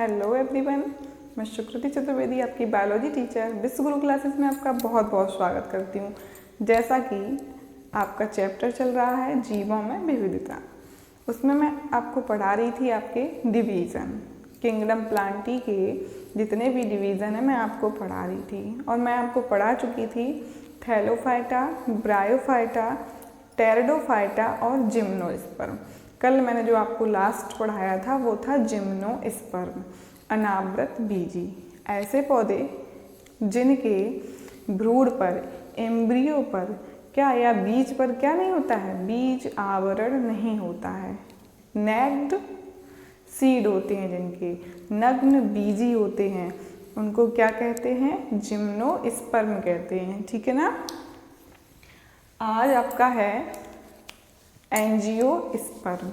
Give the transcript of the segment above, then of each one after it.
Hello everyone, मैं सुकृति चतुर्वेदी आपकी biology teacher विश्व गुरु क्लासेस में आपका बहुत बहुत स्वागत करती हूँ। जैसा कि आपका चैप्टर चल रहा है जीवों में विविधता, उसमें मैं आपको पढ़ा रही थी आपके डिवीज़न, किंगडम प्लांटी के जितने भी डिवीज़न है मैं आपको पढ़ा रही थी। और मैं आपको पढ़ा चुकी थी थैलोफाइटा, ब्रायोफाइटा, टेरिडोफाइटा और जिम्नोस्पर्म। कल मैंने जो आपको लास्ट पढ़ाया था वो था जिम्नोस्पर्म, अनावृत बीजी, ऐसे पौधे जिनके भ्रूण पर, एम्ब्रियो पर क्या या बीज पर क्या नहीं होता है, बीज आवरण नहीं होता है। नेक्ड सीड होते हैं, जिनके नग्न बीजी होते हैं, उनको क्या कहते हैं, जिम्नोस्पर्म कहते हैं। ठीक है ना। आज आपका है एंजियोस्पर्म।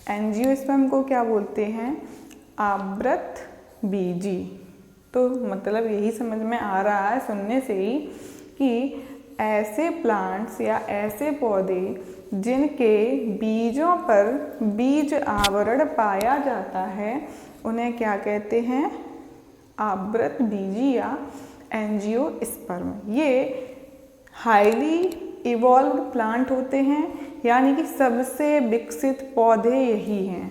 एंजियोस्पर्म को क्या बोलते हैं, आवृत बीजी। तो मतलब यही समझ में आ रहा है सुनने से ही कि ऐसे प्लांट्स या ऐसे पौधे जिनके बीजों पर बीज आवरण पाया जाता है उन्हें क्या कहते हैं, आवृत बीजी या एंजियोस्पर्म। ये हाईली इवॉल्व्ड प्लांट होते हैं, यानी कि सबसे विकसित पौधे यही हैं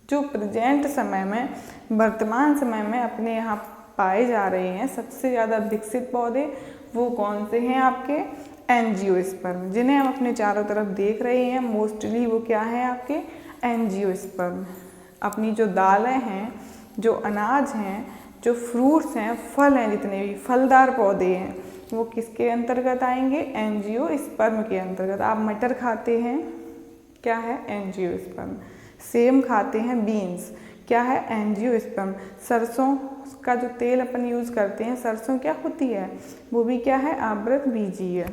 जो प्रेजेंट समय में, वर्तमान समय में अपने यहाँ पाए जा रहे हैं। सबसे ज़्यादा विकसित पौधे वो कौन से हैं, आपके एंजियोस्पर्म, जिन्हें हम अपने चारों तरफ देख रहे हैं। मोस्टली वो क्या है, आपके एंजियोस्पर्म। अपनी जो दालें हैं, जो अनाज हैं, जो फ्रूट्स हैं, फल हैं, जितने भी फलदार पौधे हैं वो किसके अंतर्गत आएंगे, एंजियोस्पर्म के अंतर्गत। आप मटर खाते हैं, क्या है, एंजियोस्पर्म। सेम खाते हैं, बीन्स, क्या है, एंजियोस्पर्म। सरसों का जो तेल अपन यूज़ करते हैं, सरसों क्या होती है, वो भी क्या है, आवृत बीजी है।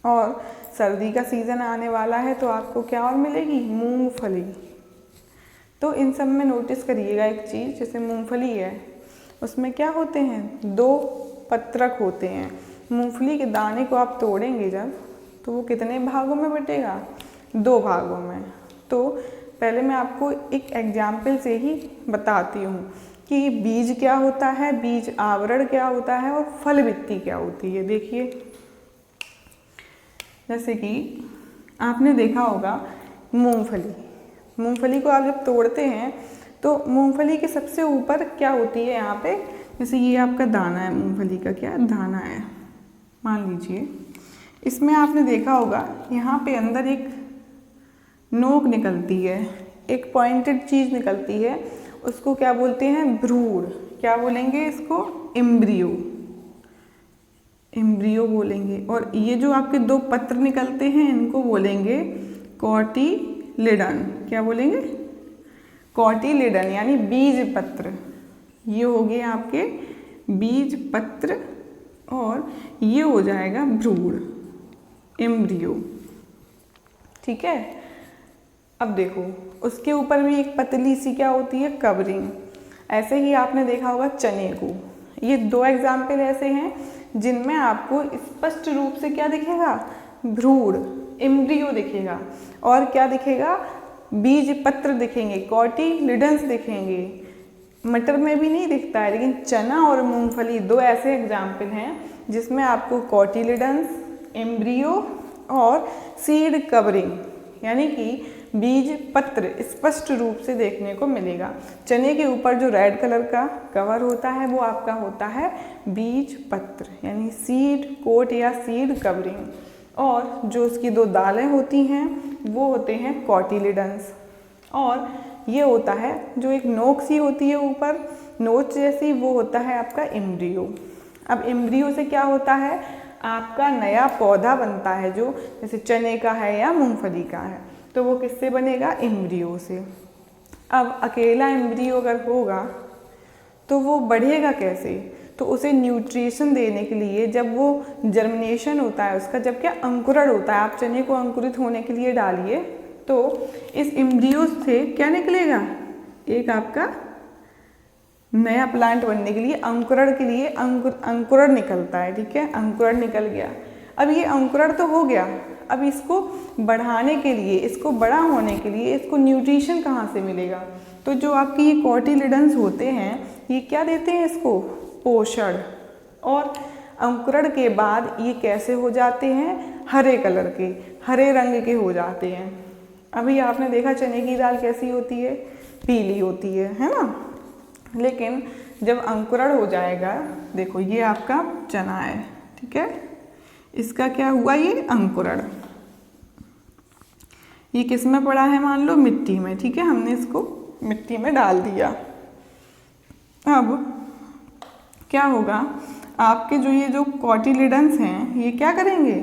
और सर्दी का सीज़न आने वाला है तो आपको क्या और मिलेगी, मूंगफली। तो इन सब में नोटिस करिएगा एक चीज़, जैसे मूंगफली है उसमें क्या होते हैं, दो पत्रक होते हैं। मूंगफली के दाने को आप तोड़ेंगे जब, तो वो कितने भागों में बटेगा, दो भागों में। तो पहले मैं आपको एक एग्जाम्पल से ही बताती हूँ कि बीज क्या होता है, बीज आवरण क्या होता है और फल वित्ती क्या होती है। देखिए, जैसे कि आपने देखा होगा मूंगफली, मूंगफली को आप जब तोड़ते हैं तो मूंगफली के सबसे ऊपर क्या होती है, यहाँ पे जैसे ये आपका दाना है, मूंगफली का क्या दाना है, मान लीजिए। इसमें आपने देखा होगा यहाँ पे अंदर एक नोक निकलती है, एक पॉइंटेड चीज़ निकलती है, उसको क्या बोलते हैं, भ्रूण। क्या बोलेंगे इसको, एम्ब्रियो, एम्ब्रियो बोलेंगे। और ये जो आपके दो पत्र निकलते हैं इनको बोलेंगे कॉटिलिडन। क्या बोलेंगे, कॉटिलिडन, यानी बीज पत्र। ये हो गए आपके बीज पत्र और ये हो जाएगा भ्रूण, एम्ब्रियो। ठीक है। अब देखो उसके ऊपर भी एक पतली सी क्या होती है, कवरिंग। ऐसे ही आपने देखा होगा चने को। ये दो एग्जाम्पल ऐसे हैं जिनमें आपको स्पष्ट रूप से क्या दिखेगा, भ्रूण, एम्ब्रियो दिखेगा और क्या दिखेगा, बीज पत्र दिखेंगे, कॉटिलिडन्स दिखेंगे। मटर में भी नहीं दिखता है, लेकिन चना और मूंगफली दो ऐसे एग्जाम्पल हैं जिसमें आपको कॉटिलिडन्स, एम्ब्रियो और सीड कवरिंग, यानी कि बीज पत्र स्पष्ट रूप से देखने को मिलेगा। चने के ऊपर जो रेड कलर का कवर होता है वो आपका होता है बीज पत्र, यानी सीड कोट या सीड कवरिंग। और जो उसकी दो दालें होती हैं वो होते हैं कॉटिलिडन्स। और ये होता है जो एक नोक सी होती है ऊपर, नोच जैसी, वो होता है आपका एम्ब्रियो। अब एम्ब्रियो से क्या होता है, आपका नया पौधा बनता है, जो जैसे चने का है या मूंगफली का है, तो वो किससे बनेगा, एम्ब्रियो से। अब अकेला एम्ब्रियो अगर होगा तो वो बढ़ेगा कैसे, तो उसे न्यूट्रिशन देने के लिए जब वो जर्मिनेशन होता है उसका, जब क्या अंकुरण होता है, आप चने को अंकुरित होने के लिए डालिए तो इस एम्ब्रियो से क्या निकलेगा, एक आपका नया प्लांट बनने के लिए, अंकुरण के लिए अंकुरण निकलता है। ठीक है, अंकुरण निकल गया। अब ये अंकुरण तो हो गया, अब इसको बढ़ाने के लिए, इसको बड़ा होने के लिए इसको न्यूट्रिशन कहाँ से मिलेगा, तो जो आपके ये कॉटिलिडन्स होते हैं ये क्या देते हैं इसको, पोषण। और अंकुरण के बाद ये कैसे हो जाते हैं, हरे कलर के, हरे रंग के हो जाते हैं। अभी आपने देखा चने की दाल कैसी होती है, पीली होती है ना। लेकिन जब अंकुरण हो जाएगा, देखो ये आपका चना है, ठीक है, इसका क्या हुआ, ये अंकुरण, ये किस में पड़ा है, मान लो मिट्टी में, ठीक है, हमने इसको मिट्टी में डाल दिया। अब क्या होगा, आपके ये जो कॉटिलिडन्स हैं ये क्या करेंगे,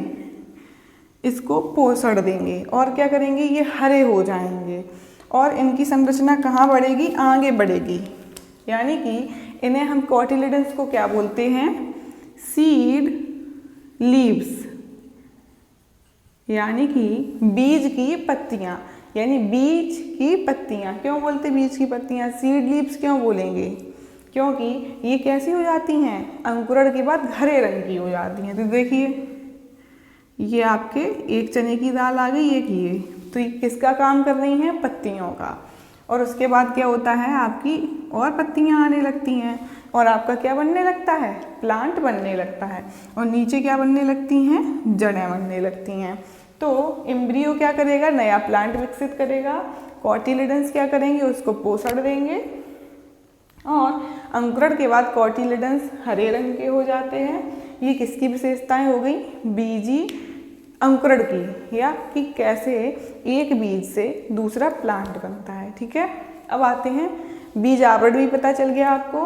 इसको पोषण देंगे और क्या करेंगे, ये हरे हो जाएंगे और इनकी संरचना कहाँ बढ़ेगी, आगे बढ़ेगी। यानी कि इन्हें हम कॉटिलिडन्स को क्या बोलते हैं, सीड लीव्स, यानी कि बीज की पत्तियां, यानी बीज की पत्तियां। क्यों बोलते बीज की पत्तियां, सीड लीव्स क्यों बोलेंगे, क्योंकि ये कैसी हो जाती हैं, अंकुरण के बाद हरे रंग की हो जाती हैं। तो देखिए ये आपके एक चने की दाल आ गई, एक ये, तो ये किसका काम कर रही हैं, पत्तियों का। और उसके बाद क्या होता है, आपकी और पत्तियां आने लगती हैं और आपका क्या बनने लगता है, प्लांट बनने लगता है। और नीचे क्या बनने लगती हैं, जड़ें बनने लगती हैं। तो एम्ब्रियो क्या करेगा, नया प्लांट विकसित करेगा, कॉटिलिडन्स क्या करेंगे, उसको पोषण देंगे और अंकुरण के बाद कॉटिलिडन्स हरे रंग के हो जाते हैं। ये किसकी विशेषताएं हो गई, बीजी अंकुरण की, या कि कैसे एक बीज से दूसरा प्लांट बनता है, ठीक है। अब आते हैं, बीज आवरण भी पता चल गया आपको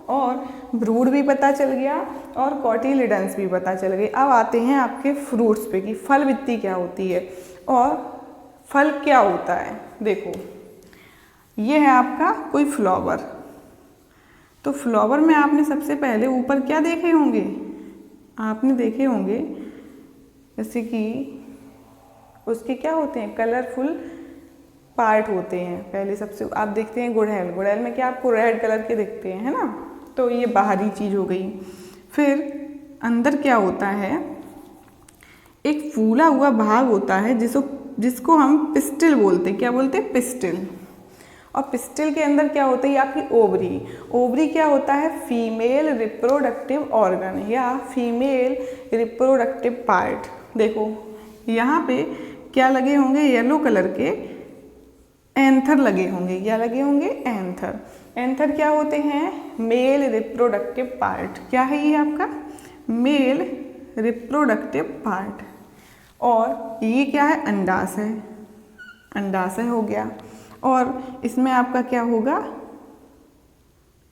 और भ्रूण भी पता चल गया और कॉटिलिडन्स भी पता चल गए। अब आते हैं आपके फ्रूट्स पे कि फल वित्ती क्या होती है और फल क्या होता है। देखो ये है आपका कोई फ्लावर, तो फ्लावर में आपने सबसे पहले ऊपर क्या देखे होंगे, आपने देखे होंगे जैसे कि उसके क्या होते हैं, कलरफुल पार्ट होते हैं। पहले सबसे आप देखते हैं गुड़हल, गुड़हल में क्या आपको रेड कलर के दिखते हैं, है ना। तो ये बाहरी चीज़ हो गई। फिर अंदर क्या होता है, एक फूला हुआ भाग होता है जिसको हम पिस्टिल बोलते हैं। क्या बोलते हैं, पिस्टिल। और पिस्टिल के अंदर क्या होता है, आपकी ओवरी। ओवरी क्या होता है, फीमेल रिप्रोडक्टिव ऑर्गन या फीमेल रिप्रोडक्टिव पार्ट। देखो यहाँ पे क्या लगे होंगे, येलो कलर के एंथर लगे होंगे। क्या लगे होंगे, एंथर। एंथर क्या होते हैं, मेल रिप्रोडक्टिव पार्ट। क्या है ये आपका, मेल रिप्रोडक्टिव पार्ट। और ये क्या है, अंडाशय। अंडाशय हो गया। और इसमें आपका क्या होगा,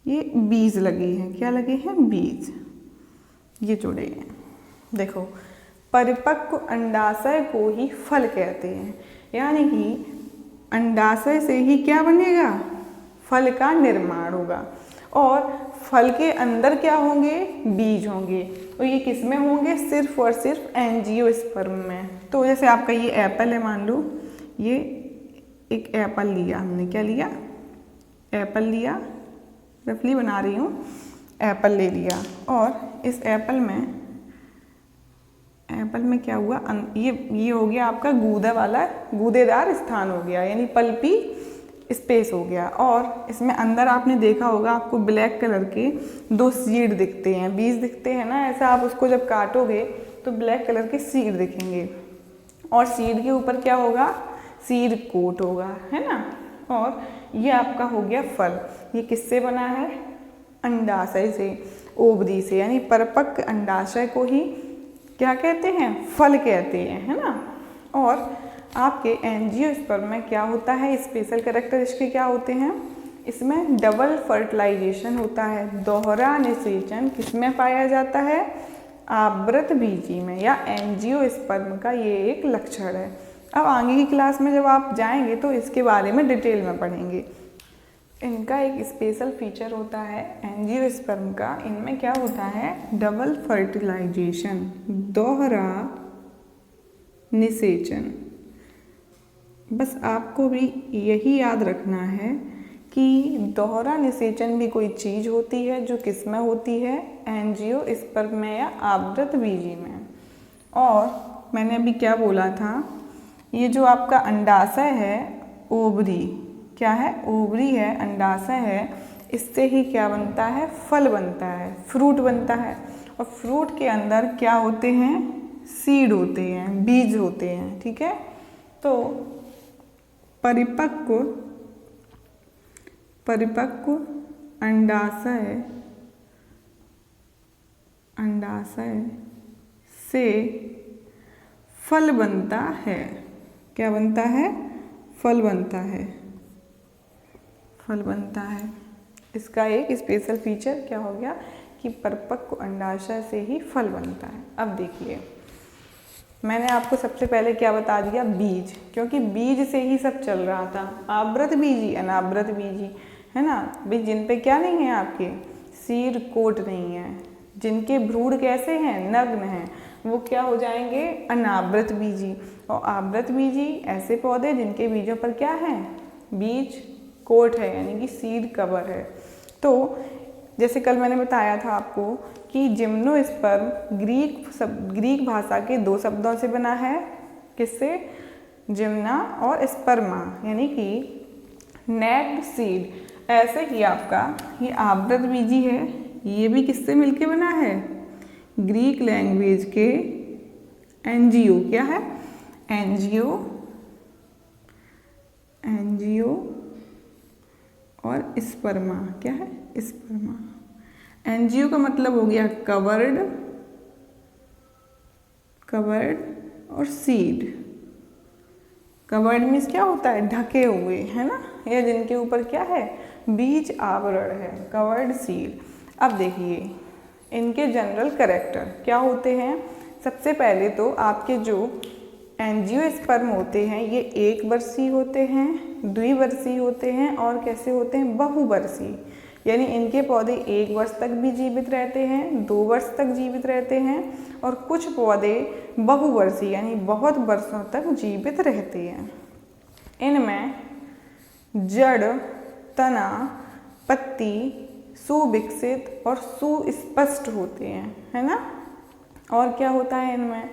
ये बीज लगे हैं। क्या लगे हैं, बीज, ये जुड़े हैं। देखो परिपक्व अंडाशय को ही फल कहते हैं, यानी कि अंडाशय से ही क्या बनेगा, फल का निर्माण होगा। और फल के अंदर क्या होंगे, बीज होंगे। तो ये किस में होंगे, सिर्फ और सिर्फ एंजियोस्पर्म में। तो जैसे आपका ये एप्पल है, मान लो ये एक एप्पल लिया हमने, क्या लिया, एप्पल लिया, रफली बना रही हूँ, एप्पल ले लिया। और इस एप्पल में क्या हुआ, ये हो गया आपका गूदा वाला, गूदेदार स्थान हो गया, यानी पल्पी स्पेस हो गया। और इसमें अंदर आपने देखा होगा, आपको ब्लैक कलर के 2 सीड दिखते हैं, बीज दिखते हैं ना। ऐसा आप उसको जब काटोगे तो ब्लैक कलर के सीड दिखेंगे और सीड के ऊपर क्या होगा, सीड कोट होगा, है ना। और ये आपका हो गया फल। ये किससे बना है, अंडाशय से, ओवरी से, यानी परिपक्व अंडाशय को ही क्या कहते हैं, फल कहते हैं, है ना। और आपके एंजियोस्पर्म में क्या होता है, स्पेशल कैरेक्टर इसके क्या होते हैं, इसमें डबल फर्टिलाइजेशन होता है, दोहरा निषेचन किसमें पाया जाता है, आवृत बीजी में या एंजियोस्पर्म का ये एक लक्षण है। अब आगे की क्लास में जब आप जाएंगे तो इसके बारे में डिटेल में पढ़ेंगे। इनका एक स्पेशल फीचर होता है एंजियोस्पर्म का, इनमें क्या होता है, डबल फर्टिलाइजेशन, दोहरा निषेचन। बस आपको भी यही याद रखना है कि दोहरा निषेचन भी कोई चीज़ होती है जो किस में होती है, एंजियोस्पर्म में या आवृत बीजी में। और मैंने अभी क्या बोला था, ये जो आपका अंडाशय है, ओवरी, क्या है, ओवरी है, अंडाशय है, इससे ही क्या बनता है, फल बनता है, फ्रूट बनता है। और फ्रूट के अंदर क्या होते हैं, सीड होते हैं, बीज होते हैं, ठीक है। तो परिपक्व अंडाशय से फल बनता है। क्या बनता है, फल बनता है, फल बनता है। इसका एक स्पेशल फीचर क्या हो गया कि परिपक्व अंडाशय से ही फल बनता है। अब देखिए, मैंने आपको सबसे पहले क्या बता दिया, बीज, क्योंकि बीज से ही सब चल रहा था। आवृत बीजी, अनावृत बीजी, है ना। बीज जिन पे क्या नहीं है, आपके सीड कोट नहीं है, जिनके भ्रूण कैसे हैं, नग्न हैं, वो क्या हो जाएंगे, अनावृत बीजी। और आवृत बीजी ऐसे पौधे जिनके बीजों पर क्या है, बीज कोट है, यानी कि सीड कवर है। तो जैसे कल मैंने बताया था आपको कि जिम्नोस्पर्म ग्रीक भाषा के 2 शब्दों से बना है। किससे, जिम्ना और स्पर्मा, यानी कि नेक्ड सीड। ऐसे ही आपका ये आवृत बीजी है, ये भी किससे मिलके बना है, ग्रीक लैंग्वेज के एंजियो, क्या है, एंजियो और स्पर्मा, क्या है, स्पर्मा। एंजियो का मतलब हो गया कवर्ड और सीड। कवर्ड मीन्स क्या होता है, ढके हुए, है ना, या जिनके ऊपर क्या है, बीज आवरण है, कवर्ड सीड। अब देखिए इनके जनरल कैरेक्टर क्या होते हैं। सबसे पहले तो आपके जो एंजियोस्पर्म होते हैं ये 1 वर्षीय होते हैं, द्विवर्षीय होते हैं और कैसे होते हैं, बहुवर्षीय। यानी इनके पौधे 1 वर्ष तक भी जीवित रहते हैं, 2 वर्ष तक जीवित रहते हैं, और कुछ पौधे बहुवर्षीय यानी बहुत वर्षों तक जीवित रहते हैं। इनमें जड़, तना, पत्ती सुविकसित और सुस्पष्ट होते हैं, है ना। और क्या होता है इनमें,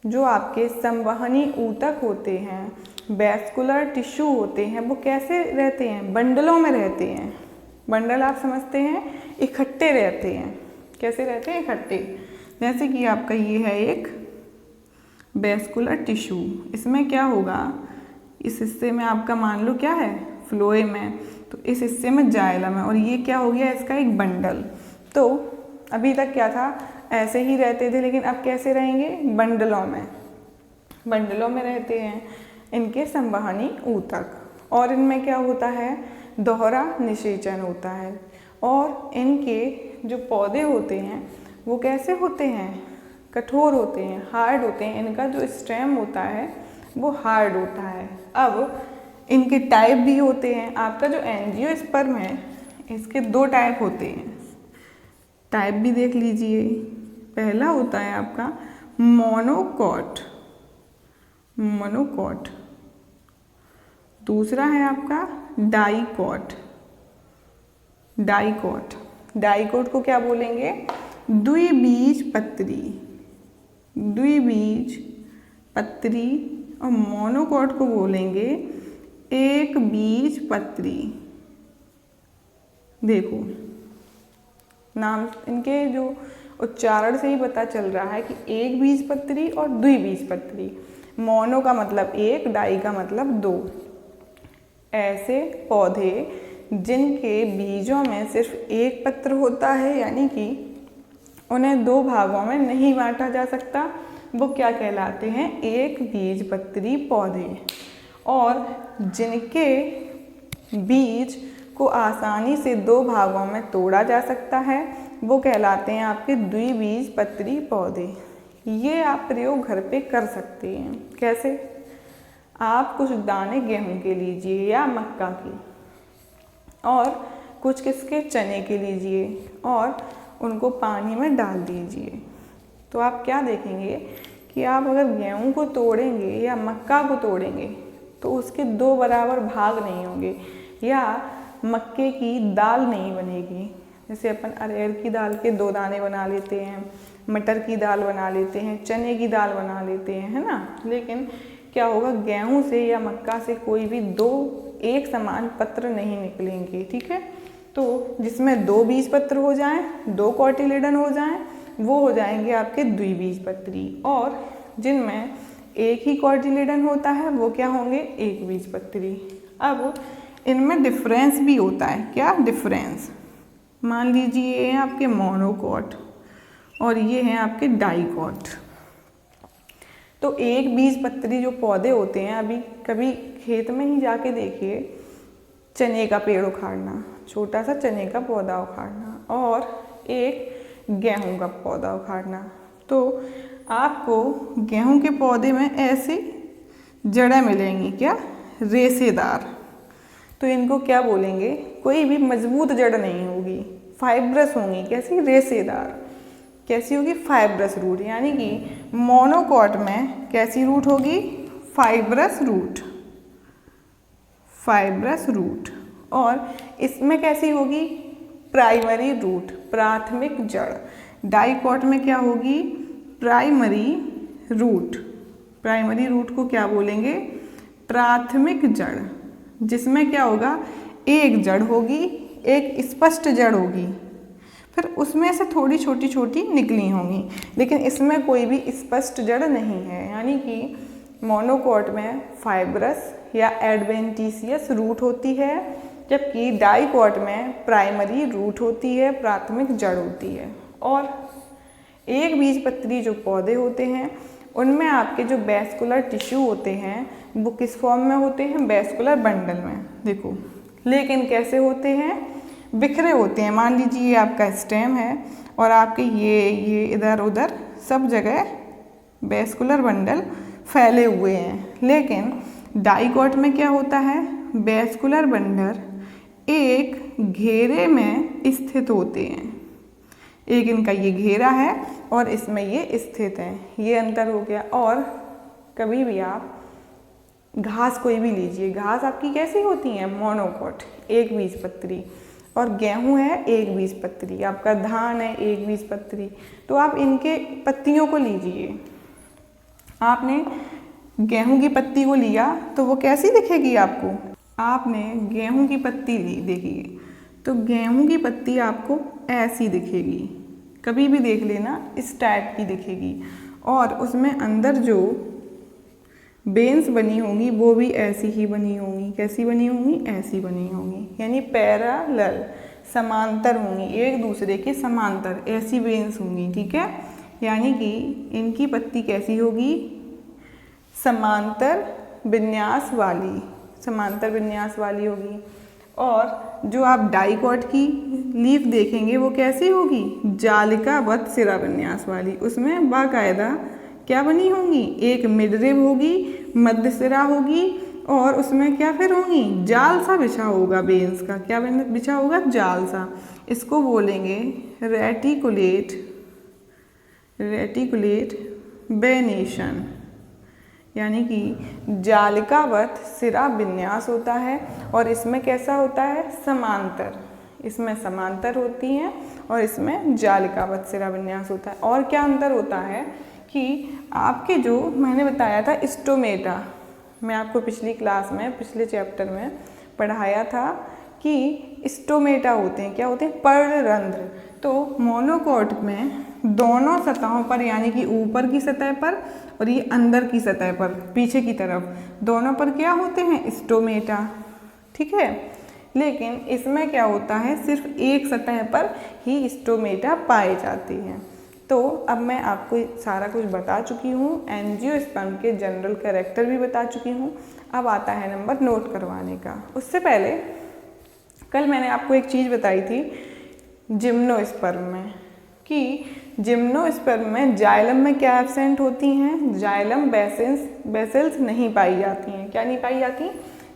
जो आपके संवहनी ऊतक होते हैं, वैस्कुलर टिश्यू होते हैं, वो कैसे रहते हैं, बंडलों में रहते हैं। बंडल आप समझते हैं, इकट्ठे रहते हैं। कैसे रहते हैं, इकट्ठे। जैसे कि आपका ये है एक वैस्कुलर टिश्यू, इसमें क्या होगा, इस हिस्से में आपका मान लो क्या है, फ्लोएम है, तो इस हिस्से में जाइलम है, और ये क्या हो गया, इसका एक बंडल। तो अभी तक क्या था, ऐसे ही रहते थे, लेकिन अब कैसे रहेंगे, बंडलों में रहते हैं इनके संवहनी ऊतक। और इनमें क्या होता है, दोहरा निषेचन होता है। और इनके जो पौधे होते हैं वो कैसे होते हैं, कठोर होते हैं, हार्ड होते हैं। इनका जो स्टेम होता है वो हार्ड होता है। अब इनके टाइप भी होते हैं। आपका जो एंजियोस्पर्म है इसके 2 टाइप होते हैं। टाइप भी देख लीजिए। पहला होता है आपका मोनोकॉट, दूसरा है आपका डाइकॉट। डाइकॉट को क्या बोलेंगे, द्विबीजपत्री। और मोनोकॉट को बोलेंगे एक बीजपत्री। देखो नाम इनके जो उच्चारण से ही पता चल रहा है कि एक बीजपत्री और द्विबीजपत्री। मोनो का मतलब 1, डाई का मतलब 2। ऐसे पौधे जिनके बीजों में सिर्फ 1 पत्र होता है, यानी कि उन्हें 2 भागों में नहीं बांटा जा सकता, वो क्या कहलाते हैं, एक बीजपत्री पौधे। और जिनके बीज को आसानी से 2 भागों में तोड़ा जा सकता है वो कहलाते हैं आपके द्विबीजपत्री पौधे। ये आप प्रयोग घर पे कर सकते हैं। कैसे, आप कुछ दाने गेहूं के लीजिए या मक्का के, और कुछ किसके, चने के लीजिए, और उनको पानी में डाल दीजिए। तो आप क्या देखेंगे कि आप अगर गेहूं को तोड़ेंगे या मक्का को तोड़ेंगे तो उसके 2 बराबर भाग नहीं होंगे, या मक्के की दाल नहीं बनेगी। जैसे अपन अरहर की दाल के 2 दाने बना लेते हैं, मटर की दाल बना लेते हैं, चने की दाल बना लेते हैं, है ना। लेकिन क्या होगा, गेहूं से या मक्का से कोई भी 2 एक समान पत्र नहीं निकलेंगे, ठीक है। तो जिसमें 2 बीजपत्र हो जाएं, 2 कोटिलीडन हो जाएं, वो हो जाएंगे आपके द्विबीजपत्री, और जिनमें एक ही कोटिलीडन होता है वो क्या होंगे, एक बीजपत्री। अब इनमें डिफरेंस भी होता है, क्या डिफरेंस, मान लीजिए ये है आपके मोनोकॉट और ये हैं आपके डाइकॉट। तो एक बीजपत्री जो पौधे होते हैं, अभी कभी खेत में ही जाके देखिए, चने का पेड़ उखाड़ना, छोटा सा चने का पौधा उखाड़ना और एक गेहूं का पौधा उखाड़ना, तो आपको गेहूं के पौधे में ऐसे जड़ें मिलेंगी, क्या, रेशेदार। तो इनको क्या बोलेंगे, कोई भी मजबूत जड़ नहीं होगी, फाइब्रस होंगी, कैसी, रेशेदार। कैसी होगी, फाइब्रस रूट, यानी कि मोनोकॉट में कैसी रूट होगी, फाइब्रस रूट, फाइब्रस रूट। और इसमें कैसी होगी, प्राइमरी रूट, प्राथमिक जड़। डाइकॉट में क्या होगी, प्राइमरी रूट। प्राइमरी रूट को क्या बोलेंगे, प्राथमिक जड़, जिसमें क्या होगा, एक जड़ होगी, एक स्पष्ट जड़ होगी, फिर उसमें से थोड़ी छोटी छोटी निकली होंगी, लेकिन इसमें कोई भी स्पष्ट जड़ नहीं है। यानी कि मोनोकॉट में फाइब्रस या एडवेंटिशियस रूट होती है, जबकि डाइकॉट में प्राइमरी रूट होती है, प्राथमिक जड़ होती है। और एक बीजपत्री जो पौधे होते हैं उनमें आपके जो वैस्कुलर टिश्यू होते हैं वो किस फॉर्म में होते हैं, वैस्कुलर बंडल में, देखो। लेकिन कैसे होते हैं, बिखरे होते हैं। मान लीजिए ये आपका स्टेम है और आपके ये इधर उधर सब जगह वैस्कुलर बंडल फैले हुए हैं। लेकिन डाइकॉट में क्या होता है, वैस्कुलर बंडल एक घेरे में स्थित होते हैं, एक इनका ये घेरा है और इसमें ये स्थित है, ये अंतर हो गया। और कभी भी आप घास कोई भी लीजिए, घास आपकी कैसी होती है, मोनोकॉट, एक बीजपत्री, और गेहूं है एक बीजपत्री, आपका धान है एक बीजपत्री। तो आप इनके पत्तियों को लीजिए, आपने गेहूं की पत्ती को लिया तो वो कैसी दिखेगी आपको, आपने गेहूं की पत्ती ली, देखिए तो गेहूं की पत्ती आपको ऐसी दिखेगी, कभी भी देख लेना इस टाइप की दिखेगी, और उसमें अंदर जो बेन्स बनी होंगी वो भी ऐसी ही बनी होंगी, कैसी बनी होंगी, ऐसी बनी होंगी, यानी पैरेलल, समांतर होंगी, एक दूसरे के समांतर, ऐसी बेन्स होंगी, ठीक है। यानी कि इनकी पत्ती कैसी होगी, समांतर विन्यास वाली, समांतर विन्यास वाली होगी। और जो आप डाइकॉट की लीफ देखेंगे वो कैसी होगी, जालिकावत सिरा विन्यास वाली, उसमें बाकायदा क्या बनी होंगी, एक मिडरिब होगी, मध्य सिरा होगी, और उसमें क्या फिर होंगी, जाल सा बिछा होगा बेन्स का, क्या बिछा होगा, जाल सा। इसको बोलेंगे रेटिकुलेट, रेटिकुलेट वेनेशन, यानी कि जालिकावत सिरा विन्यास होता है। और इसमें कैसा होता है, समांतर, इसमें समांतर होती हैं और इसमें जालिकावत सिरा विन्यास होता है। और क्या अंतर होता है कि आपके जो मैंने बताया था स्टोमेटा, मैं आपको पिछली क्लास में, पिछले चैप्टर में पढ़ाया था कि स्टोमेटा होते हैं, क्या होते हैं, पर्णरंध्र। तो मोनोकॉट में दोनों सतहों पर, यानी कि ऊपर की सतह पर और ये अंदर की सतह पर, पीछे की तरफ, दोनों पर क्या होते हैं, स्टोमेटा, ठीक है। लेकिन इसमें क्या होता है, सिर्फ एक सतह पर ही स्टोमेटा पाए जाते हैं। तो अब मैं आपको सारा कुछ बता चुकी हूँ, एंजियोस्पर्म के जनरल कैरेक्टर भी बता चुकी हूँ। अब आता है नंबर नोट करवाने का। उससे पहले कल मैंने आपको एक चीज़ बताई थी जिम्नोस्पर्म में, कि जिम्नोस्पर्म में जाइलम में क्या एब्सेंट होती हैं, जाइलम बेसिल्स नहीं पाई जाती हैं। क्या नहीं पाई जाती,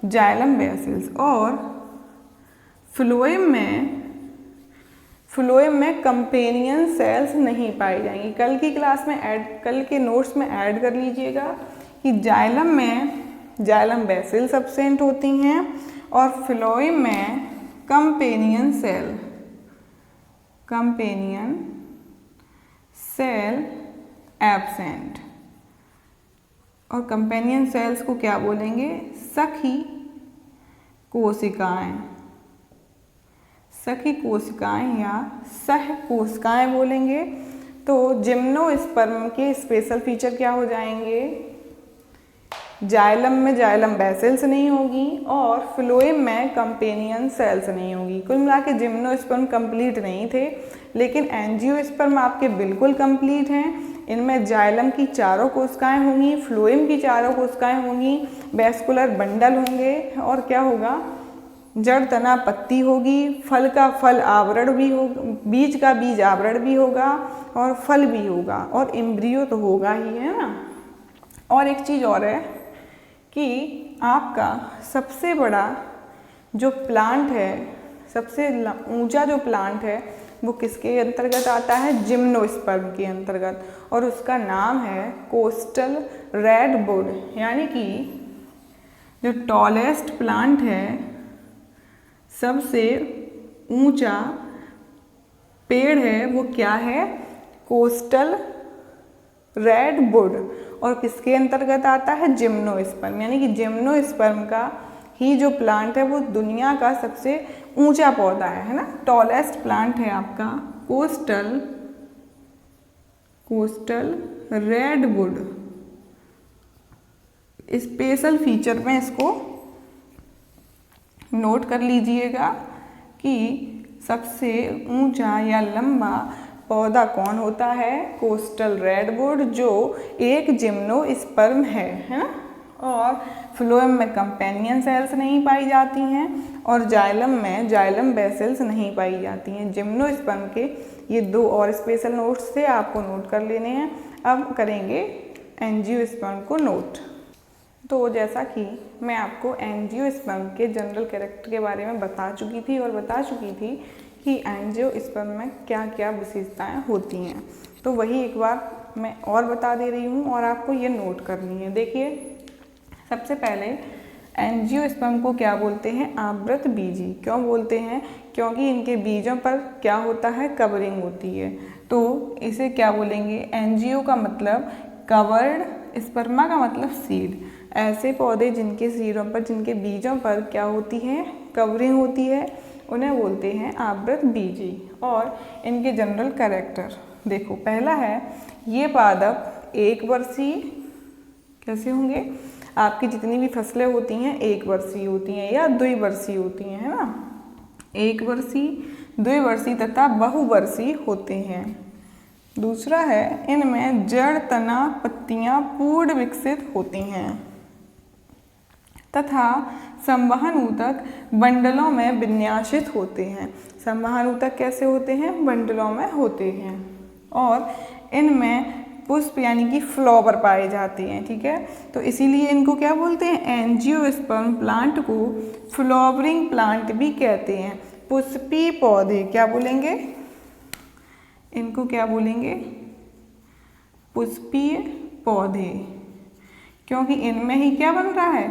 जाइलम बेसिल्स। और फ्लोएम में कंपेनियन सेल्स नहीं पाई जाएंगी। कल की क्लास में कल के नोट्स में ऐड कर लीजिएगा कि जाइलम में जाइलम बेसिल्स एब्सेंट होती हैं और फ्लोएम में कंपेनियन सेल एब्सेंट। और कंपेनियन सेल्स को क्या बोलेंगे, सखी कोशिकाएं, सखी कोशिकाएं या सह कोशिकाएं बोलेंगे। तो जिम्नोस्पर्म के स्पेशल फीचर क्या हो जाएंगे, जाइलम में जाइलम वेसल्स नहीं होगी और फ्लोएम में कंपेनियन सेल्स नहीं होगी। कुल मिला के जिम्नोस्पर्म कंप्लीट नहीं थे, लेकिन एंजियोस्पर्म आपके बिल्कुल कंप्लीट हैं। इनमें जाइलम की चारों कोशिकाएं होंगी, फ्लोएम की चारों कोशिकाएं होंगी, वेस्कुलर बंडल होंगे और क्या होगा, जड़ तना पत्ती होगी, फल का फल आवरण भी होगा, बीज का बीज आवरण भी होगा और फल भी होगा और एम्ब्रियो तो होगा ही, है ना। और एक चीज़ और है कि आपका सबसे बड़ा जो प्लांट है, सबसे ऊंचा जो प्लांट है वो किसके अंतर्गत आता है, जिम्नोस्पर्म के अंतर्गत, और उसका नाम है कोस्टल रेडवुड। यानी कि जो टॉलेस्ट प्लांट है, सबसे ऊंचा पेड़ है, वो क्या है, कोस्टल रेडवुड, और किसके अंतर्गत आता है, जिम्नोस्पर्म। यानी कि जिम्नोस्पर्म का ही जो प्लांट है वो दुनिया का सबसे ऊंचा पौधा है ना, टॉलेस्ट प्लांट है आपका कोस्टल रेडवुड। स्पेशल फीचर में इसको नोट कर लीजिएगा कि सबसे ऊंचा या लंबा पौधा कौन होता है, कोस्टल रेडवुड, जो एक जिम्नोस्पर्म है ना। और फ्लोएम में कंपेनियन सेल्स नहीं पाई जाती हैं और जाइलम में जाइलम वेसल्स नहीं पाई जाती हैं। जिम्नोस्पर्म के ये दो और स्पेशल नोट्स थे, आपको नोट कर लेने हैं। अब करेंगे एंजियोस्पर्म को नोट। तो जैसा कि मैं आपको एंजियोस्पर्म के जनरल कैरेक्टर के बारे में बता चुकी थी और बता चुकी थी कि एंजियोस्पर्म में क्या क्या विशेषताएं होती हैं, तो वही एक बार मैं और बता दे रही हूँ और आपको ये नोट करनी है। देखिए, सबसे पहले एंजियोस्पर्म को क्या बोलते हैं, आवृत बीजी। क्यों बोलते हैं, क्योंकि इनके बीजों पर क्या होता है, कवरिंग होती है। तो इसे क्या बोलेंगे, एंजियो का मतलब कवर्ड, स्पर्मा का मतलब सीड। ऐसे पौधे जिनके सीडों पर, जिनके बीजों पर क्या होती है, कवरिंग होती है, उन्हें बोलते हैं आवृत बीजी। और इनके जनरल कैरेक्टर देखो, पहला है ये पादप एक वर्षीय, कैसे होंगे, आपकी जितनी भी फसलें होती हैं एक वर्षीय होती हैं या द्विवर्षीय होती हैं, है ना। एक वर्षीय, द्विवर्षीय तथा बहुवर्षीय होते हैं। दूसरा है, इनमें जड़ तना पत्तियां पूर्ण विकसित होती हैं तथा संवहन ऊतक बंडलों में विन्यासित होते हैं। संवहन ऊतक कैसे होते हैं, बंडलों में होते हैं। और इनमें पुष्प यानी कि फ्लावर पाए जाते हैं, ठीक है। तो इसीलिए इनको क्या बोलते हैं, एंजियोस्पर्म प्लांट को फ्लावरिंग प्लांट भी कहते हैं। पुष्पीय पौधे क्या बोलेंगे, इनको क्या बोलेंगे, पुष्पीय पौधे, क्योंकि इनमें ही क्या बन रहा है,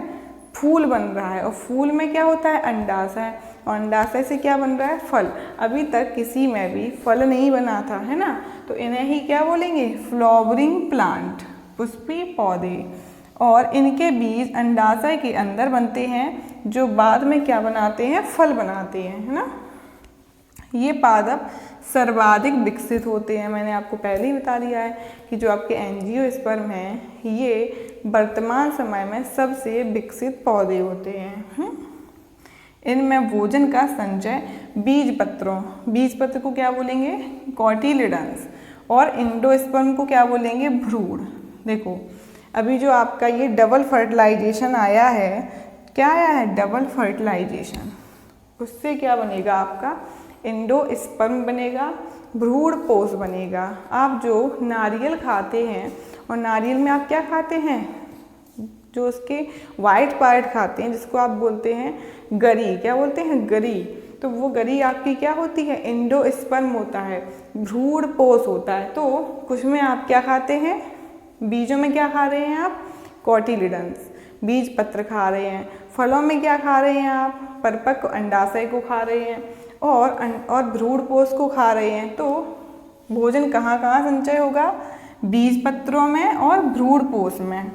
फूल बन रहा है। और फूल में क्या होता है, अंडाशय, और अंडाशय से क्या बन रहा है, फल। अभी तक किसी में भी फल नहीं बना था, है ना। तो इन्हें ही क्या बोलेंगे, फ्लावरिंग प्लांट, पुष्पीय पौधे। और इनके बीज अंडाशय के अंदर बनते हैं, जो बाद में क्या बनाते हैं, फल बनाते हैं, है ना। ये पादप सर्वाधिक विकसित होते हैं। मैंने आपको पहले ही बता दिया है कि जो आपके एंजियोस्पर्म हैं, ये वर्तमान समय में सबसे विकसित पौधे होते हैं। इनमें भोजन का संचय बीज पत्र को क्या बोलेंगे, कॉटिलिडन्स, और एंडोस्पर्म को क्या बोलेंगे, भ्रूण। देखो, अभी जो आपका ये डबल फर्टिलाइजेशन आया है, क्या आया है, डबल फर्टिलाइजेशन, उससे क्या बनेगा, आपका एंडोस्पर्म बनेगा, भ्रूण पोष बनेगा। आप जो नारियल खाते हैं, और नारियल में आप क्या खाते हैं, जो उसके वाइट पार्ट खाते हैं, जिसको आप बोलते हैं गरी, क्या बोलते हैं, गरी। तो वो गरी आपकी क्या होती है, एंडोस्पर्म होता है, भ्रूण पोष होता है। तो कुछ में आप क्या खाते हैं, बीजों में क्या खा रहे हैं आप, कॉटिलिडन्स, बीज पत्र खा रहे हैं। फलों में क्या खा रहे हैं आप, परिपक्व अंडाशय को खा रहे हैं और भ्रूण पोष को खा रहे हैं। तो भोजन कहाँ कहाँ संचय होगा, बीज पत्रों में और भ्रूण पोष में,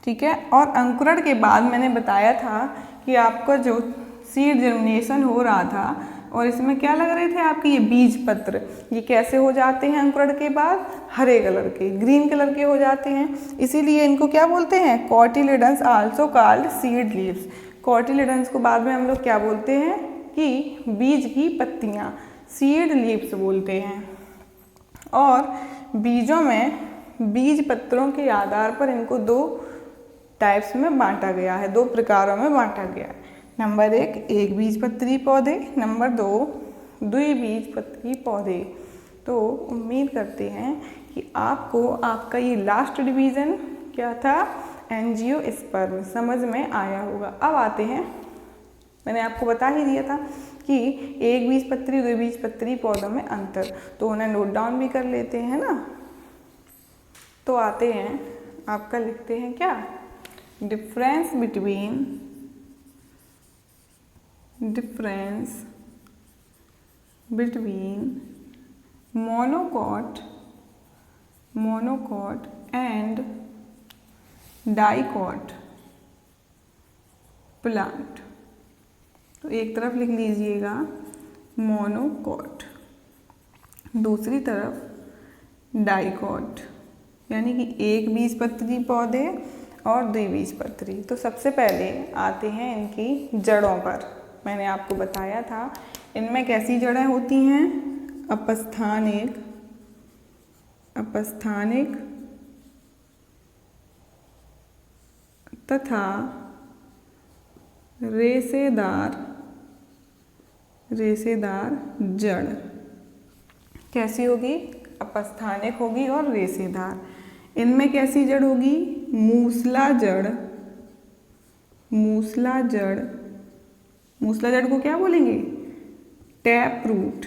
ठीक है। और अंकुरण के बाद मैंने बताया था कि आपका जो सीड जर्मिनेशन हो रहा था और इसमें क्या लग रहे थे आपके ये बीज पत्र, ये कैसे हो जाते हैं अंकुरण के बाद? हरे कलर के, ग्रीन कलर के हो जाते हैं। इसीलिए इनको क्या बोलते हैं? Cotyledons also called seed leaves. Cotyledons को बाद में हम लोग क्या बोलते हैं कि बीज की पत्तियाँ, सीड लीव्स बोलते हैं। और बीजों में, बीज पत्रों के आधार पर इनको दो टाइप्स में बांटा गया है, दो प्रकारों में बांटा गया है। नंबर 1 एक बीजपत्री पौधे, नंबर 2 द्विबीजपत्री पौधे। तो उम्मीद करते हैं कि आपको आपका ये लास्ट डिवीज़न क्या था, एंजियोस्पर्म, समझ में आया होगा। अब आते हैं, मैंने आपको बता ही दिया था कि एक बीजपत्री द्विबीजपत्री पौधों में अंतर, तो उन्हें नोट डाउन भी कर लेते हैं ना। तो आते हैं, आपका लिखते हैं क्या, difference between monocot and dicot plant. तो एक तरफ लिख लीजिएगा मोनोकॉट, दूसरी तरफ डाइकॉट, यानी कि एक बीजपत्री पौधे और द्विबीजपत्री। तो सबसे पहले आते हैं इनकी जड़ों पर। मैंने आपको बताया था इनमें कैसी जड़ें होती हैं, अपस्थानिक तथा रेशेदार जड़। कैसी होगी? अपस्थानिक होगी और रेशेदार। इनमें कैसी जड़ होगी? मूसला जड़। मूसला जड़ को क्या बोलेंगे? Tap root.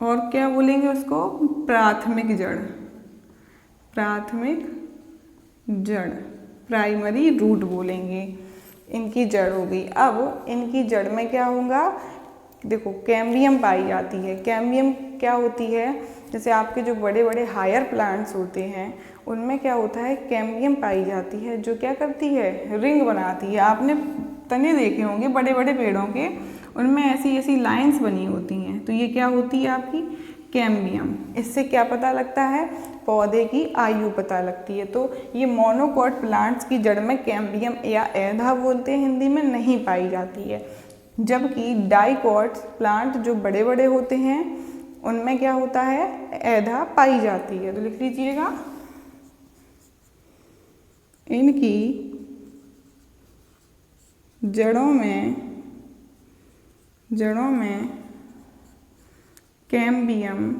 और क्या बोलेंगे उसको? प्राथमिक जड़, प्राइमरी रूट बोलेंगे। इनकी जड़ हो गई। अब इनकी जड़ में क्या होगा? देखो कैम्बियम पाई जाती है। कैम्बियम क्या होती है? जैसे आपके जो बड़े बड़े हायर प्लांट्स होते हैं उनमें क्या होता है, कैम्बियम पाई जाती है, जो क्या करती है, रिंग बनाती है। आपने तने देखे होंगे बड़े बड़े पेड़ों के, उनमें ऐसी ऐसी लाइंस बनी होती हैं, तो ये क्या होती है आपकी, कैम्बियम। इससे क्या पता लगता है? पौधे की आयु पता लगती है। तो ये मोनोकॉट प्लांट्स की जड़ में कैम्बियम या एधा बोलते हैं हिंदी में, नहीं पाई जाती है। जबकि डाइकॉट प्लांट जो बड़े बड़े होते हैं उनमें क्या होता है, एधा पाई जाती है। तो लिख लीजिएगा, इनकी जड़ों में कैम्बियम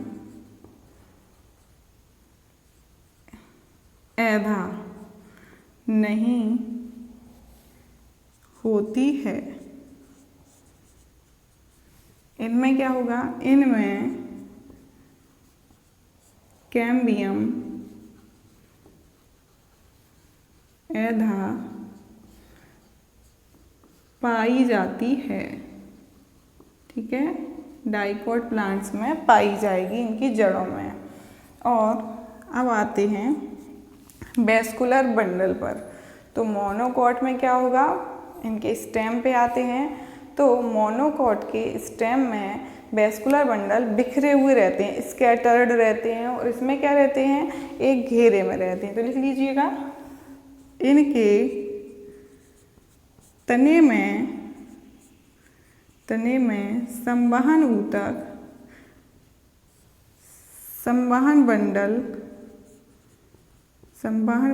एधा नहीं होती है। इनमें क्या होगा, इनमें कैम्बियम एधा पाई जाती है। ठीक है, डाइकॉट प्लांट्स में पाई जाएगी इनकी जड़ों में। और अब आते हैं वेस्कुलर बंडल पर। तो मोनोकॉट में क्या होगा, इनके स्टेम पे आते हैं। तो मोनोकॉट के स्टेम में वेस्कुलर बंडल बिखरे हुए रहते हैं, स्कैटर्ड रहते हैं, और इसमें क्या रहते हैं, एक घेरे में रहते हैं। तो लिख लीजिएगा, इनके तने में संवहन ऊतक, संवहन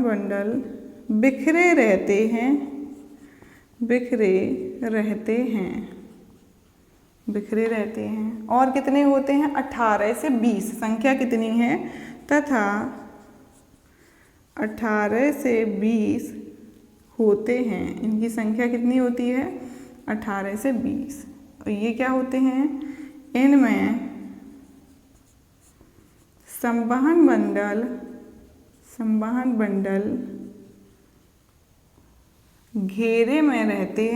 बंडल बिखरे रहते हैं। और कितने होते हैं, 18 से 20, संख्या कितनी है, तथा 18 से 20 होते हैं। इनकी संख्या कितनी होती है, 18 से 20। और ये क्या होते हैं, इनमें संवहन बंडल घेरे में रहते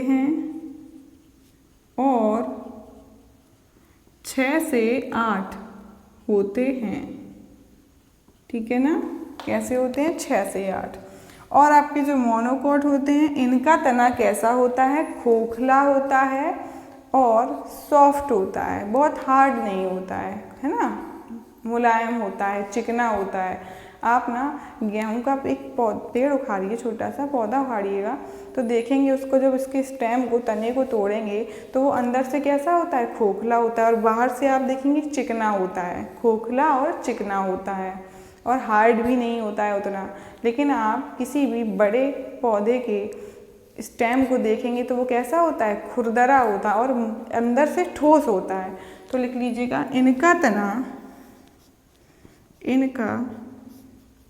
हैं और 6 से 8 होते हैं। ठीक है ना। कैसे होते हैं? 6 से 8। और आपके जो मोनोकॉट होते हैं इनका तना कैसा होता है? खोखला होता है और सॉफ्ट होता है, बहुत हार्ड नहीं होता है ना, मुलायम होता है, चिकना होता है। आप ना गेहूं का एक पेड़ उखाड़िए, छोटा सा पौधा उखाड़िएगा तो देखेंगे उसको, जब उसके स्टेम को, तने को तोड़ेंगे तो वो अंदर से कैसा होता है? खोखला होता है, और बाहर से आप देखेंगे चिकना होता है। खोखला और चिकना होता है और हार्ड भी नहीं होता है उतना। लेकिन आप किसी भी बड़े पौधे के स्टेम को देखेंगे तो वो कैसा होता है? खुरदरा होता है और अंदर से ठोस होता है। तो लिख लीजिएगा, इनका तना,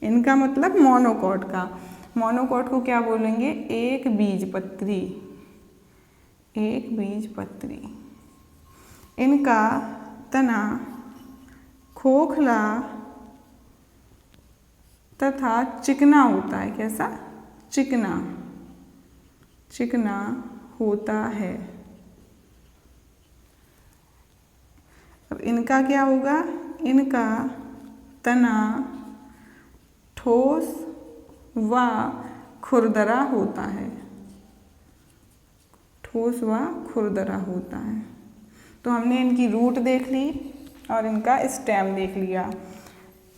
इनका मतलब मोनोकॉट का। मोनोकॉट को क्या बोलेंगे? एक बीजपत्री, एक बीजपत्री। इनका तना खोखला तथा चिकना होता है। कैसा? चिकना, चिकना होता है। अब इनका क्या होगा? इनका तना ठोस व खुरदरा होता है, ठोस व खुरदरा होता है। तो हमने इनकी रूट देख ली और इनका स्टेम देख लिया।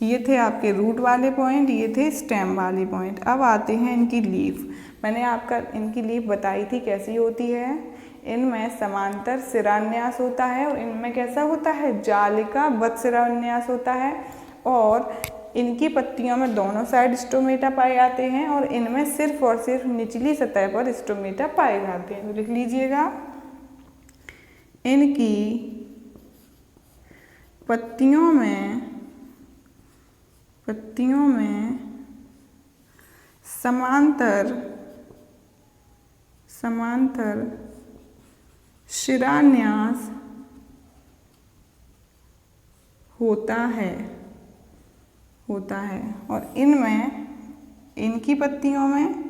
ये थे आपके रूट वाले पॉइंट, ये थे स्टेम वाले पॉइंट। अब आते हैं इनकी लीफ। मैंने आपका इनकी लीफ बताई थी कैसी होती है। इनमें समांतर शिरान्यास होता है और इनमें कैसा होता है? जालिकाबद्ध शिरान्यास होता है। और इनकी पत्तियों में दोनों साइड स्टोमेटा पाए जाते हैं और इनमें सिर्फ और सिर्फ निचली सतह पर स्टोमेटा पाए जाते हैं। तो लिख लीजिएगा, इनकी पत्तियों में समांतर शिरान्यास होता है और इनमें, इनकी पत्तियों में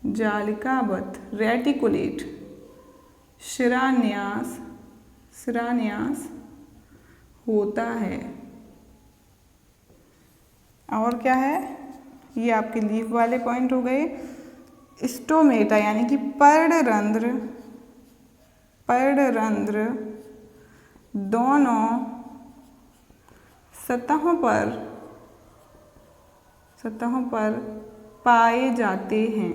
जालिकाबद्ध रेटिकुलेट शिरान्यास होता है। और क्या है? ये आपके लीफ वाले पॉइंट हो गए। स्टोमेटा यानी कि पर्णरंध्र दोनों सतहों पर पाए जाते हैं।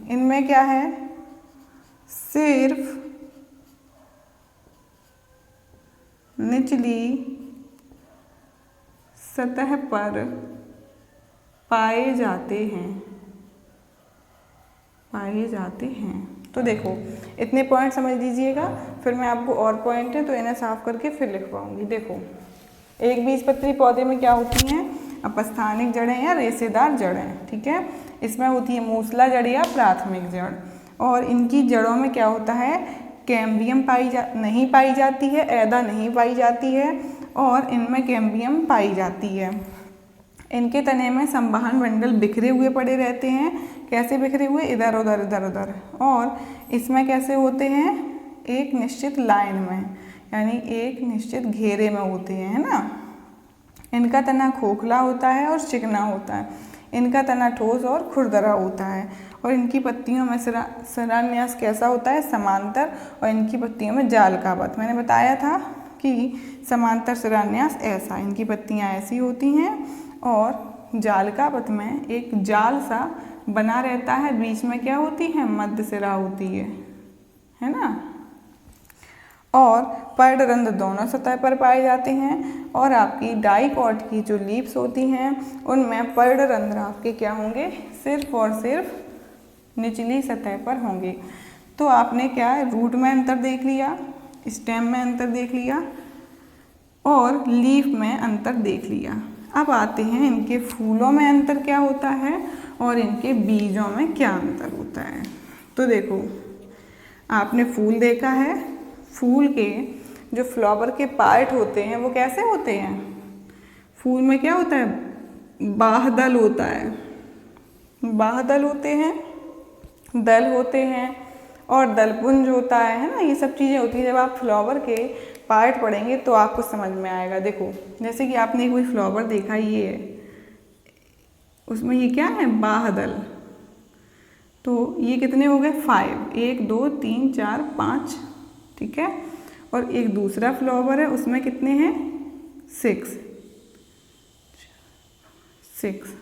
इनमें क्या है? सिर्फ निचली सतह पर पाए जाते हैं। तो देखो, इतने पॉइंट समझ लीजिएगा, फिर मैं आपको और पॉइंट है तो इन्हें साफ करके फिर लिखवाऊंगी। देखो, एक बीजपत्री पौधे में क्या होती हैं? अपस्थानिक जड़ें या रेशेदार जड़ें। ठीक है, इसमें होती है मूसला जड़ या प्राथमिक जड़। और इनकी जड़ों में क्या होता है? कैम्बियम नहीं पाई जाती है, ऐदा नहीं पाई जाती है और इनमें कैम्बियम पाई जाती है। इनके तने में संवहन मंडल बिखरे हुए पड़े रहते हैं। कैसे बिखरे हुए? इधर उधर। और इसमें कैसे होते हैं? एक निश्चित लाइन में, यानी एक निश्चित घेरे में होते हैं, है ना। इनका तना खोखला होता है और चिकना होता है। इनका तना ठोस और खुरदरा होता है और इनकी पत्तियों में शिरान्यास कैसा होता है? समांतर। और इनकी पत्तियों में जालिकाबद्ध। मैंने बताया था कि समांतर शिरान्यास ऐसा, इनकी पत्तियां ऐसी होती हैं और जालिकाबद्ध में एक जाल सा बना रहता है। बीच में क्या होती है? मध्य शिरा होती है ना। और पर्णरंध्र दोनों सतह पर पाए जाते हैं और आपकी डाइकॉट की जो लीव्स होती हैं उनमें पर्णरंध्र आपके क्या होंगे? सिर्फ और सिर्फ निचली सतह पर होंगे। तो आपने क्या है? रूट में अंतर देख लिया, स्टेम में अंतर देख लिया और लीफ में अंतर देख लिया। अब आते हैं इनके फूलों में अंतर क्या होता है और इनके बीजों में क्या अंतर होता है। तो देखो, आपने फूल देखा है, फूल के जो फ्लावर के पार्ट होते हैं वो कैसे होते हैं? फूल में क्या होता है? बाह्यदल होता है, बाह्यदल होते हैं दल होते हैं और दलपुंज होता है ना, ये सब चीज़ें होती हैं। जब आप फ्लावर के पार्ट पढ़ेंगे तो आपको समझ में आएगा। देखो जैसे कि आपने कोई फ्लावर देखा, ये है, उसमें ये क्या है, बाह्यदल। तो ये कितने हो गए, 5, 1 2 3 4 5, ठीक है। और एक दूसरा फ्लावर है, उसमें कितने हैं, 6।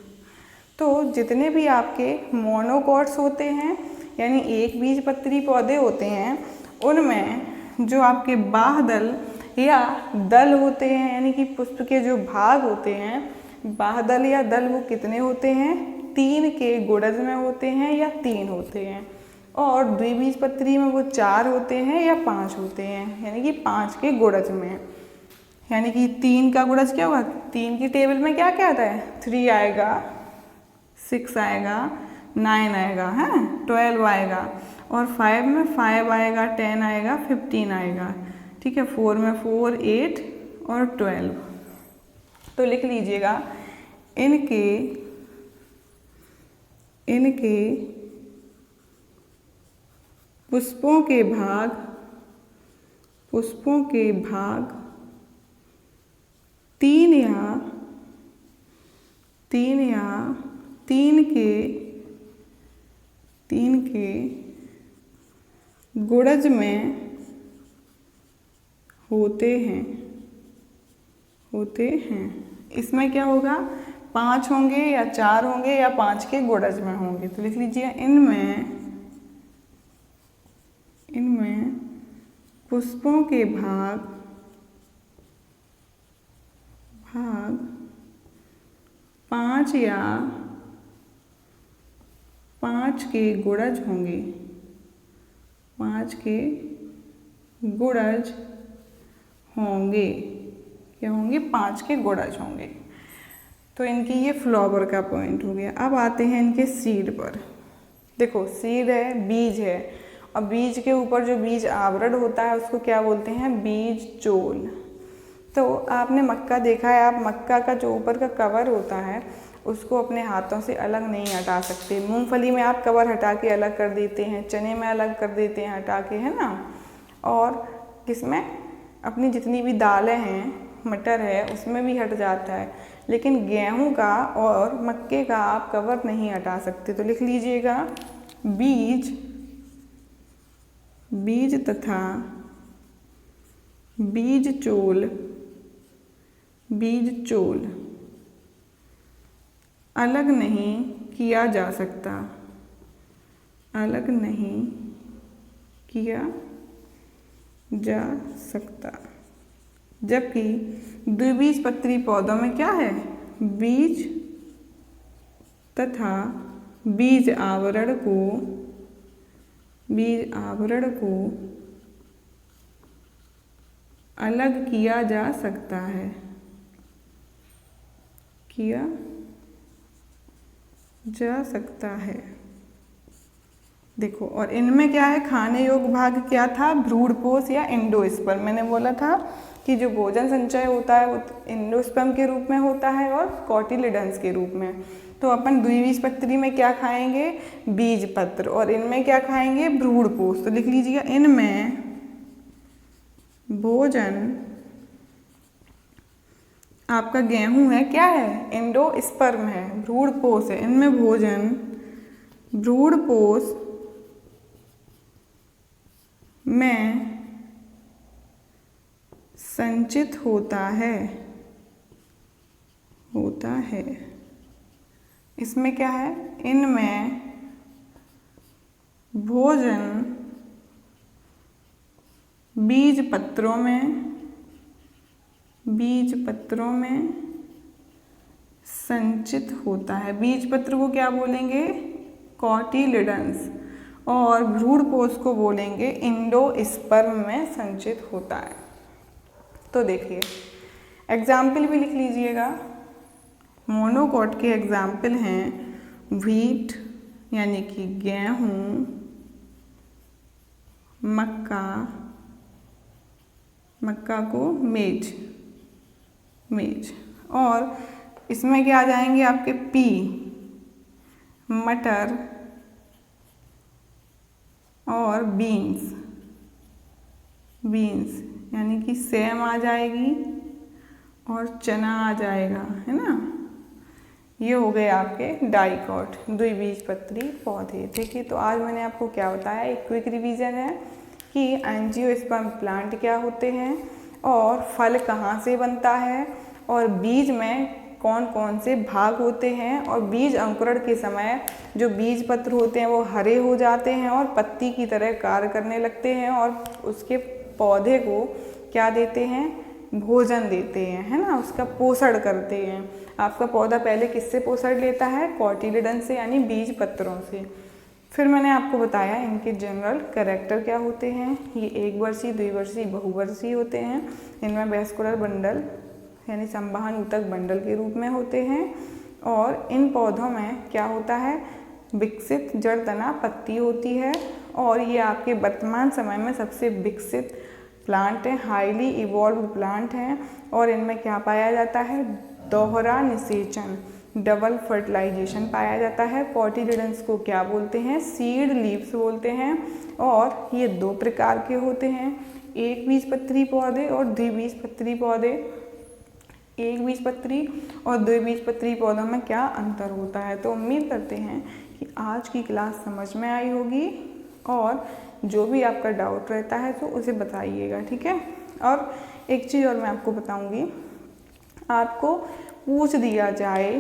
तो जितने भी आपके मोनोकॉट्स होते हैं, यानी एक बीजपत्री पौधे होते हैं, उनमें जो आपके बाह्यदल या दल होते हैं, यानी कि पुष्प के जो भाग होते हैं, बाह्यदल या दल, वो कितने होते हैं, 3 के गुणज में होते हैं या 3 होते हैं। और द्विबीजपत्री में वो 4 होते हैं या 5 होते हैं, यानी कि 5 के गुणज में। यानी कि 3 का गुणज क्या होगा, 3 की टेबल में क्या क्या आता है, 3 आएगा, 6 आएगा, 9 आएगा, है 12 आएगा, और 5 में 5 आएगा, 10 आएगा, 15 आएगा, ठीक है। 4 में 4, 8 और 12। तो लिख लीजिएगा, इनके पुष्पों के भाग 3 के गुणज में होते हैं। इसमें क्या होगा, 5 होंगे या 4 होंगे या 5 के गुणज में होंगे। तो लिख लीजिए, इनमें पुष्पों के भाग 5 या 5 के गुणज होंगे, 5 के गुणज होंगे, क्या होंगे, 5 के गुणज होंगे। तो इनकी ये फ्लावर का पॉइंट हो गया। अब आते हैं इनके सीड पर। देखो सीड है, बीज है, और बीज के ऊपर जो बीज आवरण होता है उसको क्या बोलते हैं, बीज चोल। तो आपने मक्का देखा है, आप मक्का का जो ऊपर का कवर होता है उसको अपने हाथों से अलग नहीं हटा सकते। मूंगफली में आप कवर हटा के अलग कर देते हैं, चने में अलग कर देते हैं हटा के, है ना। और किसमें, अपनी जितनी भी दालें हैं, मटर है, उसमें भी हट जाता है, लेकिन गेहूं का और मक्के का आप कवर नहीं हटा सकते। तो लिख लीजिएगा, बीज तथा बीज चोल अलग नहीं किया जा सकता, जबकि द्विबीजपत्री पौधों में क्या है, बीज तथा बीज आवरण को अलग किया जा सकता है, देखो। और इनमें क्या है, खाने योग्य भाग क्या था, भ्रूणपोष या एंडोस्पर्म। मैंने बोला था कि जो भोजन संचय होता है वो एंडोस्पर्म के रूप में होता है और कोटिलिडन्स के रूप में। तो अपन द्विबीजपत्री में क्या खाएंगे, बीज पत्र, और इनमें क्या खाएंगे, भ्रूणपोष। तो लिख लीजिएगा, इनमें भोजन, आपका गेहूं है, क्या है, एंडोस्पर्म है, भ्रूणपोष है, इनमें भोजन भ्रूणपोष में संचित होता है। इसमें क्या है, इनमें भोजन बीज पत्रों में संचित होता है। बीज पत्र को क्या बोलेंगे, कोटिलिडन्स, और भ्रूणपोष को बोलेंगे एंडोस्पर्म में संचित होता है। तो देखिए एग्जाम्पल भी लिख लीजिएगा। मोनोकॉट के एग्जाम्पल हैं व्हीट यानी कि गेहूँ, मक्का को मेज, और इसमें क्या आ जाएंगे आपके पी, मटर, और बीन्स, बीन्स यानी कि सेम आ जाएगी और चना आ जाएगा, है ना। ये हो गए आपके डाइकॉट, द्विबीजपत्री पौधे। ठीक है, तो आज मैंने आपको क्या बताया, एक क्विक रिवीजन है कि एंजियोस्पर्म प्लांट क्या होते हैं और फल कहाँ से बनता है और बीज में कौन कौन से भाग होते हैं और बीज अंकुरण के समय जो बीज पत्र होते हैं वो हरे हो जाते हैं और पत्ती की तरह कार्य करने लगते हैं और उसके पौधे को क्या देते हैं, भोजन देते हैं, है ना, उसका पोषण करते हैं। आपका पौधा पहले किससे पोषण लेता है, कोटिलिडन से यानी बीज पत्रों से। फिर मैंने आपको बताया इनके जनरल कैरेक्टर क्या होते हैं। ये एक वर्षीय, द्विवर्षीय, बहुवर्षीय होते हैं। इनमें वैस्कुलर बंडल यानी संवहन ऊतक बंडल के रूप में होते हैं और इन पौधों में क्या होता है, विकसित जड़ तना पत्ती होती है और ये आपके वर्तमान समय में सबसे विकसित प्लांट हैं, हाईली इवॉल्व्ड प्लांट हैं और इनमें क्या पाया जाता है, दोहरा निषेचन, डबल फर्टिलाइजेशन पाया जाता है। कोटिलिडन्स को क्या बोलते हैं, सीड लीव्स बोलते हैं और ये दो प्रकार के होते हैं, एक बीजपत्री पौधे और द्विबीजपत्री पौधे। एक बीजपत्री और द्विबीजपत्री पौधों में क्या अंतर होता है। तो उम्मीद करते हैं कि आज की क्लास समझ में आई होगी और जो भी आपका डाउट रहता है तो उसे बताइएगा, ठीक है। और एक चीज़ और मैं आपको बताऊंगी, आपको पूछ दिया जाए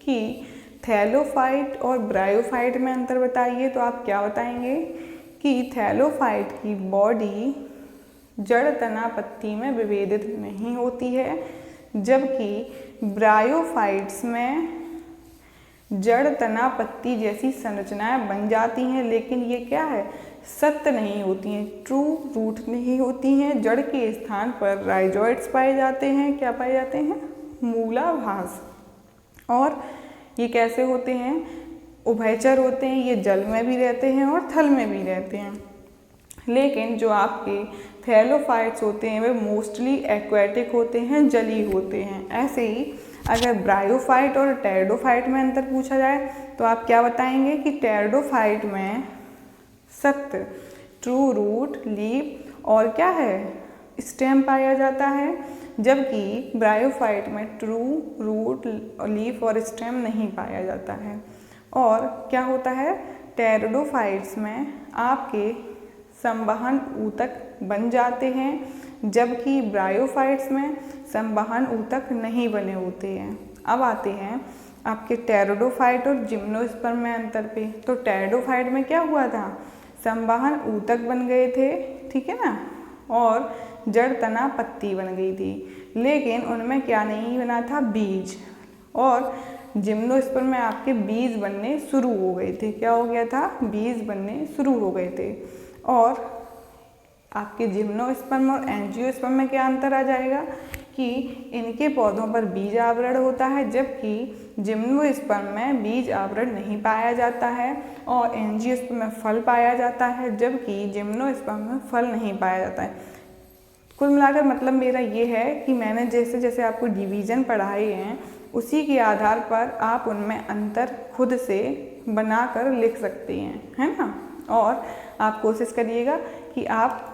कि थैलोफाइट और ब्रायोफाइट में अंतर बताइए तो आप क्या बताएंगे कि थैलोफाइट की बॉडी जड़ तना पत्ती में विभेदित नहीं होती है, जबकि ब्रायोफाइट्स में जड़ तना पत्ती जैसी संरचनाएं बन जाती हैं, लेकिन ये क्या है, सत्य नहीं होती हैं, ट्रू रूट नहीं होती हैं। जड़ के स्थान पर राइजोइड्स पाए जाते हैं, क्या पाए जाते हैं, मूलाभास। और ये कैसे होते हैं, उभयचर होते हैं, ये जल में भी रहते हैं और थल में भी रहते हैं। लेकिन जो आपके थैलोफाइट्स होते हैं वे मोस्टली एक्वेटिक होते हैं, जली होते हैं। ऐसे ही अगर ब्रायोफाइट और टेरिडोफाइट में अंतर पूछा जाए तो आप क्या बताएंगे कि टेरिडोफाइट में सत्य, ट्रू रूट, लीफ और क्या है, स्टेम पाया जाता है, जबकि ब्रायोफाइट में ट्रू रूट, लीफ और स्टेम नहीं पाया जाता है। और क्या होता है, टेरिडोफाइट्स में आपके संवहन ऊतक बन जाते हैं, जबकि ब्रायोफाइट्स में संवहन ऊतक नहीं बने होते हैं। अब आते हैं आपके टेरिडोफाइट और जिम्नोस्पर्म में अंतर पे। तो टेरिडोफाइट में क्या हुआ था, संवहन ऊतक बन गए थे, ठीक है ना, और जड़ तना पत्ती बन गई थी, लेकिन उनमें क्या नहीं बना था, बीज। और जिम्नोस्पर्म में आपके बीज बनने शुरू हो गए थे, क्या हो गया था, बीज बनने शुरू हो गए थे। और आपके जिम्नोस्पर्म और एंजियोस्पर्म में क्या अंतर आ जाएगा कि इनके पौधों पर बीज आवरण होता है, जबकि जिम्नोस्पर्म में बीज आवरण नहीं पाया जाता है और एंजियोस्पर्म में फल पाया जाता है, जबकि जिम्नोस्पर्म में फल नहीं पाया जाता है। कुल मिलाकर मतलब मेरा ये है कि मैंने जैसे जैसे आपको डिवीज़न पढ़ाए हैं उसी के आधार पर आप उनमें अंतर खुद से बनाकर लिख सकते हैं, है ना। और आप कोशिश करिएगा कि आप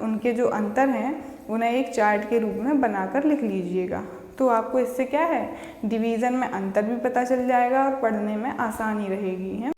उनके जो अंतर हैं उन्हें एक चार्ट के रूप में बनाकर लिख लीजिएगा, तो आपको इससे क्या है, डिवीज़न में अंतर भी पता चल जाएगा और पढ़ने में आसानी रहेगी, है।